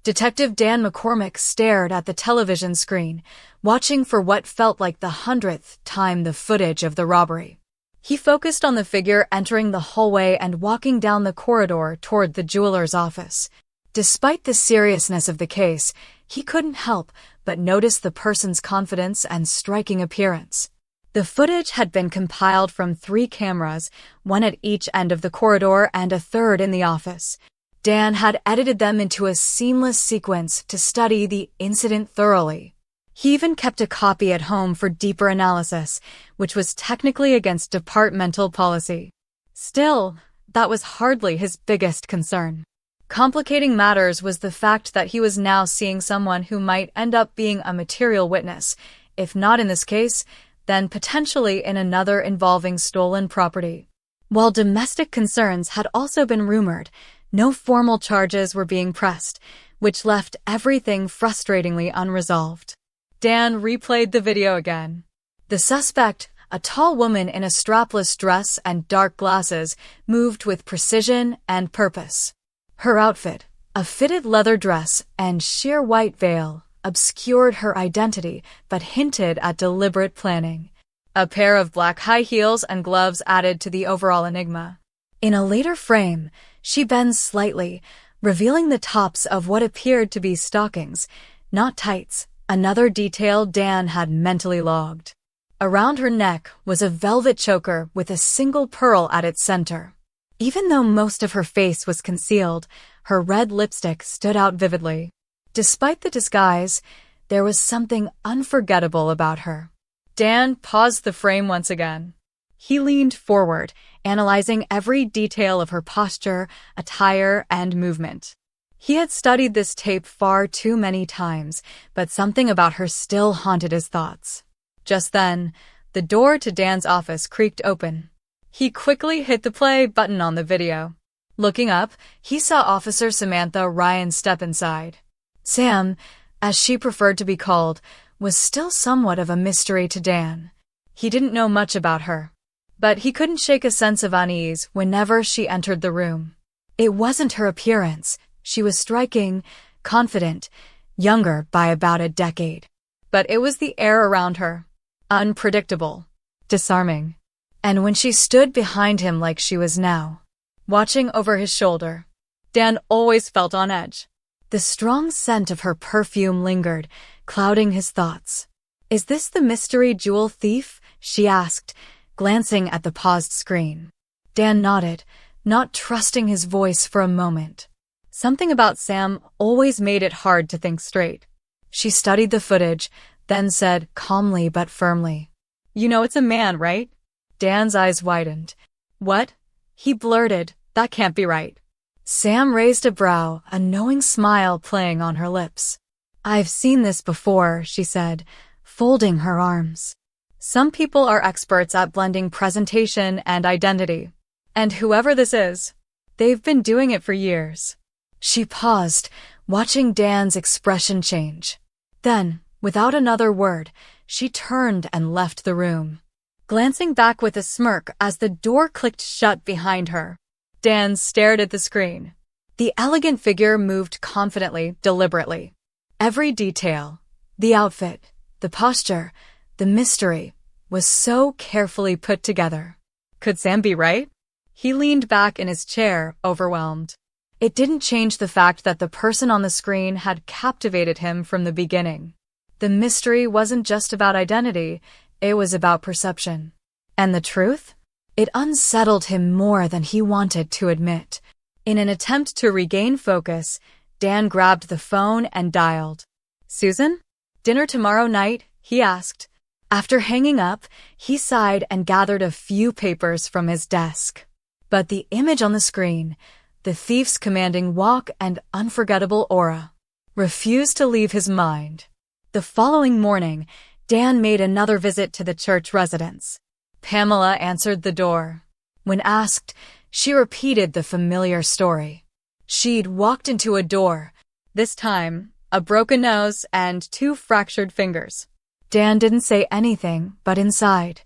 Detective Dan McCormick stared at the television screen, watching for what felt like the 100th time the footage of the robbery. He focused on the figure entering the hallway and walking down the corridor toward the jeweler's office. Despite the seriousness of the case, he couldn't help but notice the person's confidence and striking appearance. The footage had been compiled from 3 cameras, one at each end of the corridor and a third in the office. Dan had edited them into a seamless sequence to study the incident thoroughly. He even kept a copy at home for deeper analysis, which was technically against departmental policy. Still, that was hardly his biggest concern. Complicating matters was the fact that he was now seeing someone who might end up being a material witness, if not in this case, then potentially in another involving stolen property. While domestic concerns had also been rumored, no formal charges were being pressed, which left everything frustratingly unresolved. Dan replayed the video again. The suspect, a tall woman in a strapless dress and dark glasses, moved with precision and purpose. Her outfit, a fitted leather dress and sheer white veil, obscured her identity but hinted at deliberate planning. A pair of black high heels and gloves added to the overall enigma. In a later frame, she bends slightly, revealing the tops of what appeared to be stockings, not tights, another detail Dan had mentally logged. Around her neck was a velvet choker with a single pearl at its center. Even though most of her face was concealed, her red lipstick stood out vividly. Despite the disguise, there was something unforgettable about her. Dan paused the frame once again. He leaned forward, analyzing every detail of her posture, attire, and movement. He had studied this tape far too many times, but something about her still haunted his thoughts. Just then, the door to Dan's office creaked open. He quickly hit the play button on the video. Looking up, he saw Officer Samantha Ryan step inside. Sam, as she preferred to be called, was still somewhat of a mystery to Dan. He didn't know much about her, but he couldn't shake a sense of unease whenever she entered the room. It wasn't her appearance. She was striking, confident, younger by about a decade. But it was the air around her. Unpredictable, disarming. And when she stood behind him like she was now, watching over his shoulder, Dan always felt on edge. The strong scent of her perfume lingered, clouding his thoughts. "Is this the mystery jewel thief?" she asked, glancing at the paused screen. Dan nodded, not trusting his voice for a moment. Something about Sam always made it hard to think straight. She studied the footage, then said calmly but firmly, "You know it's a man, right?" Dan's eyes widened. "What?" He blurted, "That can't be right." Sam raised a brow, a knowing smile playing on her lips. "I've seen this before," she said, folding her arms. "Some people are experts at blending presentation and identity. And whoever this is, they've been doing it for years." She paused, watching Dan's expression change. Then, without another word, she turned and left the room, glancing back with a smirk as the door clicked shut behind her. Dan stared at the screen. The elegant figure moved confidently, deliberately. Every detail, the outfit, the posture, the mystery, was so carefully put together. Could Sam be right? He leaned back in his chair, overwhelmed. It didn't change the fact that the person on the screen had captivated him from the beginning. The mystery wasn't just about identity, it was about perception. And the truth? It unsettled him more than he wanted to admit. In an attempt to regain focus, Dan grabbed the phone and dialed. "Susan? Dinner tomorrow night?" he asked. After hanging up, he sighed and gathered a few papers from his desk. But the image on the screen, the thief's commanding walk and unforgettable aura, refused to leave his mind. The following morning, Dan made another visit to the church residence. Pamela answered the door. When asked, she repeated the familiar story. She'd walked into a door, this time a broken nose and 2 fractured fingers. Dan didn't say anything, but inside,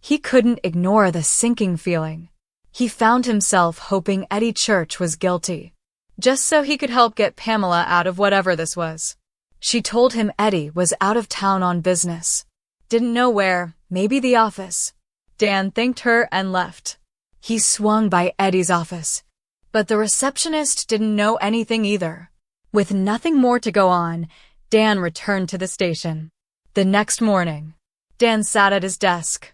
he couldn't ignore the sinking feeling. He found himself hoping Eddie Church was guilty. just so he could help get Pamela out of whatever this was. She told him Eddie was out of town on business. Didn't know where, maybe the office. Dan thanked her and left. He swung by Eddie's office, but the receptionist didn't know anything either. With nothing more to go on, Dan returned to the station. The next morning, Dan sat at his desk,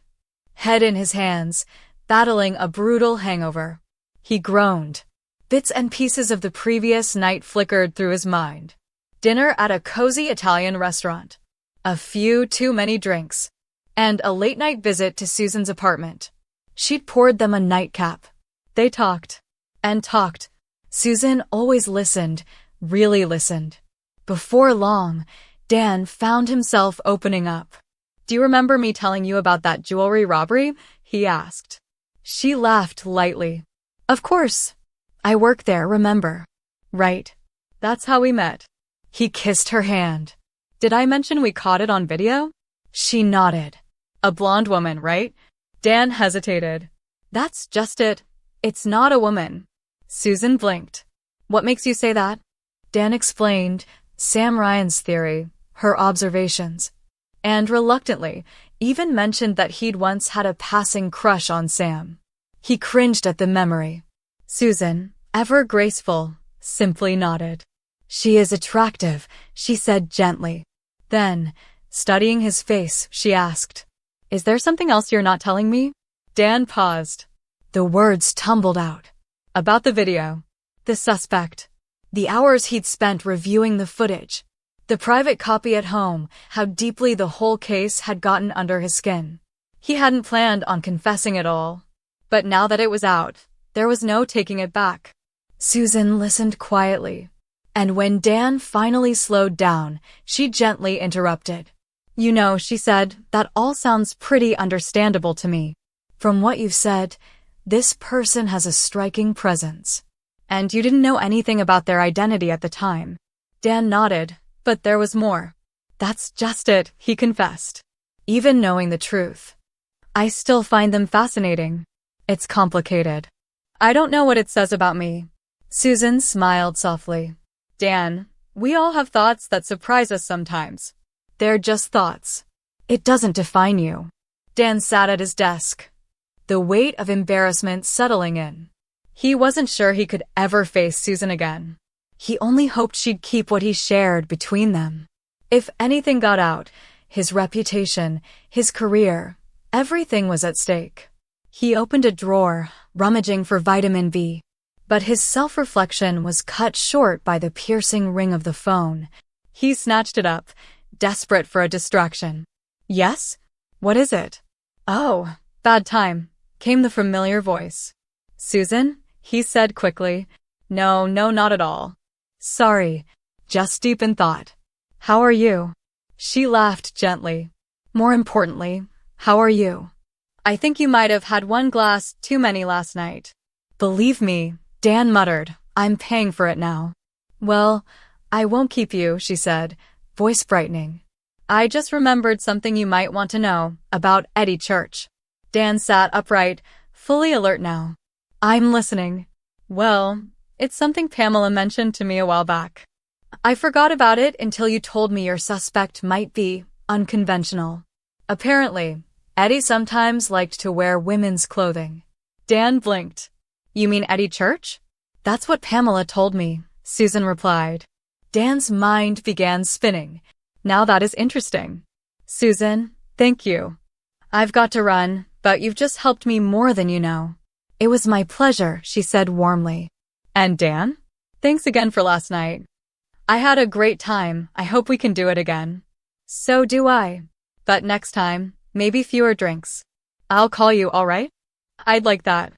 head in his hands, battling a brutal hangover. He groaned. Bits and pieces of the previous night flickered through his mind. Dinner at a cozy Italian restaurant, a few too many drinks, and a late-night visit to Susan's apartment. She'd poured them a nightcap. They talked and talked. Susan always listened, really listened. Before long, Dan found himself opening up. "Do you remember me telling you about that jewelry robbery?" he asked. She laughed lightly. "Of course. I work there, remember?" "Right. That's how we met." He kissed her hand. "Did I mention we caught it on video?" She nodded. "A blonde woman, right?" Dan hesitated. "That's just it. It's not a woman." Susan blinked. "What makes you say that?" Dan explained Sam Ryan's theory, her observations, and reluctantly even mentioned that he'd once had a passing crush on Sam. He cringed at the memory. Susan, ever graceful, simply nodded. "She is attractive," she said gently. Then, studying his face, she asked, "Is there something else you're not telling me?" Dan paused. The words tumbled out. About the video, the suspect, the hours he'd spent reviewing the footage, the private copy at home, how deeply the whole case had gotten under his skin. He hadn't planned on confessing it all, but now that it was out, there was no taking it back. Susan listened quietly, and when Dan finally slowed down, she gently interrupted. "You know," she said, "that all sounds pretty understandable to me. From what you've said, this person has a striking presence. And you didn't know anything about their identity at the time." Dan nodded, but there was more. "That's just it," he confessed. "Even knowing the truth, I still find them fascinating. It's complicated. I don't know what it says about me." Susan smiled softly. "Dan, we all have thoughts that surprise us sometimes. They're just thoughts. It doesn't define you." Dan sat at his desk, the weight of embarrassment settling in. He wasn't sure he could ever face Susan again. He only hoped she'd keep what he shared between them. If anything got out, his reputation, his career, everything was at stake. He opened a drawer, rummaging for vitamin B. But his self-reflection was cut short by the piercing ring of the phone. He snatched it up, desperate for a distraction. "Yes? What is it?" "Oh, bad time," came the familiar voice. "Susan?" he said quickly. No, not at all." "Sorry, just deep in thought." "How are you?" She laughed gently. "More importantly, how are you?" "I think you might have had one glass too many last night." "Believe me," Dan muttered, "I'm paying for it now." "Well, I won't keep you," she said, voice brightening. "I just remembered something you might want to know about Eddie Church." Dan sat upright, fully alert now. "I'm listening." "Well, it's something Pamela mentioned to me a while back. I forgot about it until you told me your suspect might be unconventional. Apparently, Eddie sometimes liked to wear women's clothing." Dan blinked. "You mean Eddie Church?" "That's what Pamela told me," Susan replied. Dan's mind began spinning. "Now that is interesting." "Susan, thank you. I've got to run, but you've just helped me more than you know." "It was my pleasure," she said warmly. "And Dan? Thanks again for last night. I had a great time. I hope we can do it again." "So do I. But next time, maybe fewer drinks. I'll call you, all right?" "I'd like that.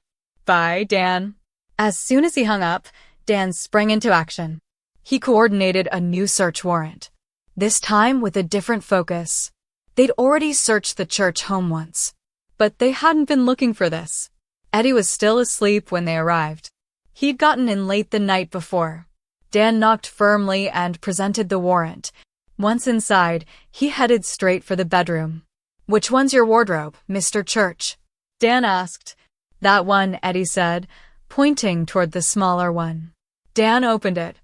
Bye, Dan." As soon as he hung up, Dan sprang into action. He coordinated a new search warrant, this time with a different focus. They'd already searched the church home once, but they hadn't been looking for this. Eddie was still asleep when they arrived. He'd gotten in late the night before. Dan knocked firmly and presented the warrant. Once inside, he headed straight for the bedroom. "Which one's your wardrobe, Mr. Church?" Dan asked. "That one," Eddie said, pointing toward the smaller one. Dan opened it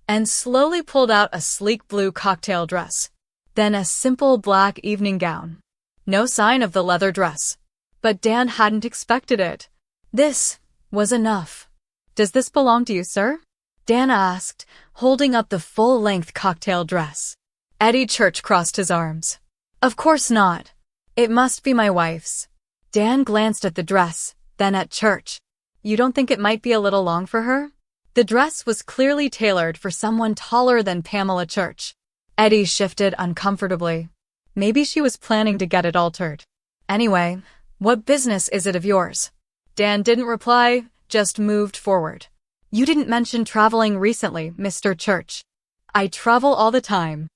and slowly pulled out a sleek blue cocktail dress, then a simple black evening gown. No sign of the leather dress, but Dan hadn't expected it. This was enough. "Does this belong to you, sir?" Dan asked, holding up the full-length cocktail dress. Eddie Church crossed his arms. "Of course not. It must be my wife's." Dan glanced at the dress, then at Church. "You don't think it might be a little long for her?" The dress was clearly tailored for someone taller than Pamela Church. Eddie shifted uncomfortably. Maybe she was planning to get it altered. "Anyway, what business is it of yours?" Dan didn't reply, just moved forward. "You didn't mention traveling recently, Mr. Church." "I travel all the time.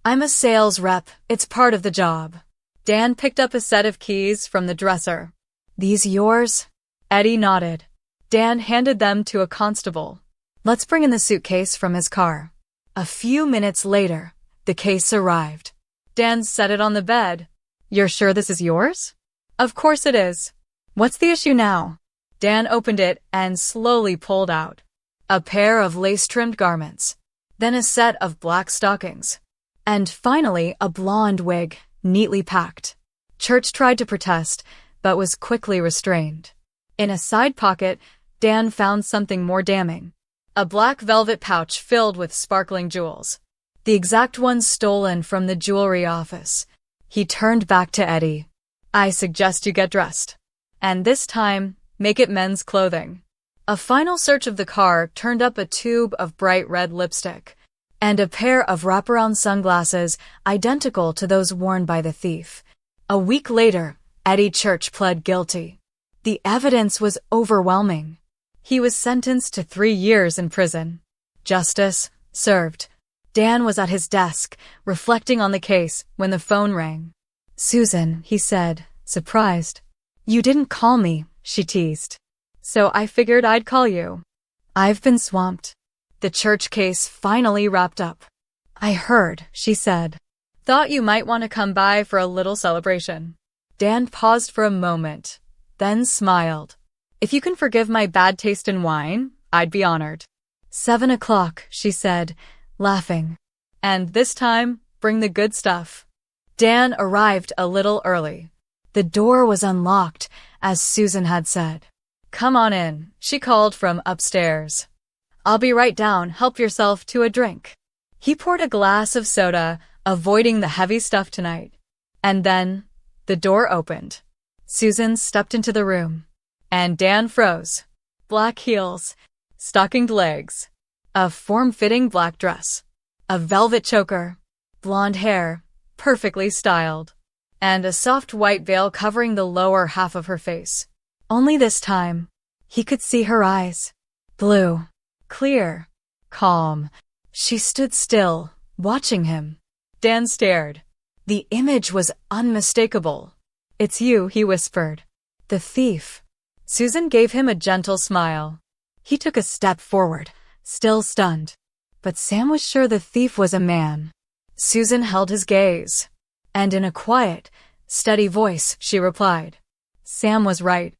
I'm a sales rep. It's part of the job." Dan picked up a set of keys from the dresser. "These yours?" Eddie nodded. Dan handed them to a constable. "Let's bring in the suitcase from his car." A few minutes later, the case arrived. Dan set it on the bed. "You're sure this is yours?" "Of course it is." "What's the issue now?" Dan opened it and slowly pulled out a pair of lace-trimmed garments, then a set of black stockings, and finally a blonde wig, neatly packed. Church tried to protest, but was quickly restrained. In a side pocket, Dan found something more damning. A black velvet pouch filled with sparkling jewels. The exact ones stolen from the jewelry office. He turned back to Eddie. "I suggest you get dressed. And this time, make it men's clothing." A final search of the car turned up a tube of bright red lipstick and a pair of wraparound sunglasses identical to those worn by the thief. A week later, Eddie Church pled guilty. The evidence was overwhelming. He was sentenced to 3 years in prison. Justice served. Dan was at his desk, reflecting on the case, when the phone rang. "Susan," he said, surprised. "You didn't call me," she teased. "So I figured I'd call you. I've been swamped." The Church case finally wrapped up. "I heard," she said. "Thought you might want to come by for a little celebration." Dan paused for a moment, then smiled. "If you can forgive my bad taste in wine, I'd be honored." 7 o'clock, she said, laughing. "And this time, bring the good stuff." Dan arrived a little early. The door was unlocked, as Susan had said. "Come on in," she called from upstairs. "I'll be right down. Help yourself to a drink." He poured a glass of soda, avoiding the heavy stuff tonight. And then, the door opened. Susan stepped into the room. And Dan froze. Black heels, stockinged legs, a form-fitting black dress, a velvet choker, blonde hair, perfectly styled, and a soft white veil covering the lower half of her face. Only this time, he could see her eyes. Blue, clear, calm. She stood still, watching him. Dan stared. The image was unmistakable. "It's you," he whispered. "The thief." Susan gave him a gentle smile. He took a step forward, still stunned. But Sam was sure the thief was a man. Susan held his gaze. And in a quiet, steady voice, she replied, "Sam was right.